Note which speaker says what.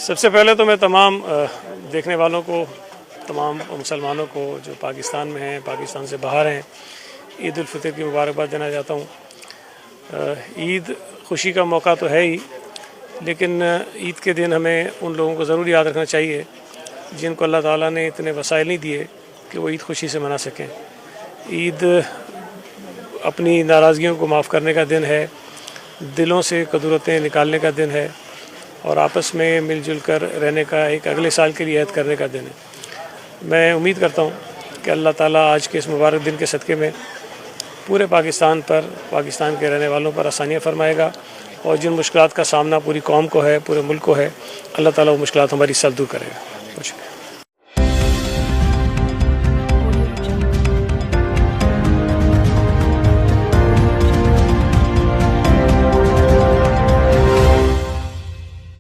Speaker 1: سب سے پہلے تو میں تمام دیکھنے والوں کو، تمام مسلمانوں کو جو پاکستان میں ہیں، پاکستان سے باہر ہیں، عید الفطر کی مبارکباد دینا چاہتا ہوں۔ عید خوشی کا موقع تو ہے ہی، لیکن عید کے دن ہمیں ان لوگوں کو ضرور یاد رکھنا چاہیے جن کو اللہ تعالیٰ نے اتنے وسائل نہیں دیے کہ وہ عید خوشی سے منا سکیں۔ عید اپنی ناراضگیوں کو معاف کرنے کا دن ہے، دلوں سے کدورتیں نکالنے کا دن ہے، اور آپس میں مل جل کر رہنے کا، ایک اگلے سال کے لیے عہد کرنے کا دن ہے۔ میں امید کرتا ہوں کہ اللہ تعالیٰ آج کے اس مبارک دن کے صدقے میں پورے پاکستان پر، پاکستان کے رہنے والوں پر آسانیاں فرمائے گا، اور جن مشکلات کا سامنا پوری قوم کو ہے، پورے ملک کو ہے، اللہ تعالیٰ وہ مشکلات ہماری سب دور کرے گا۔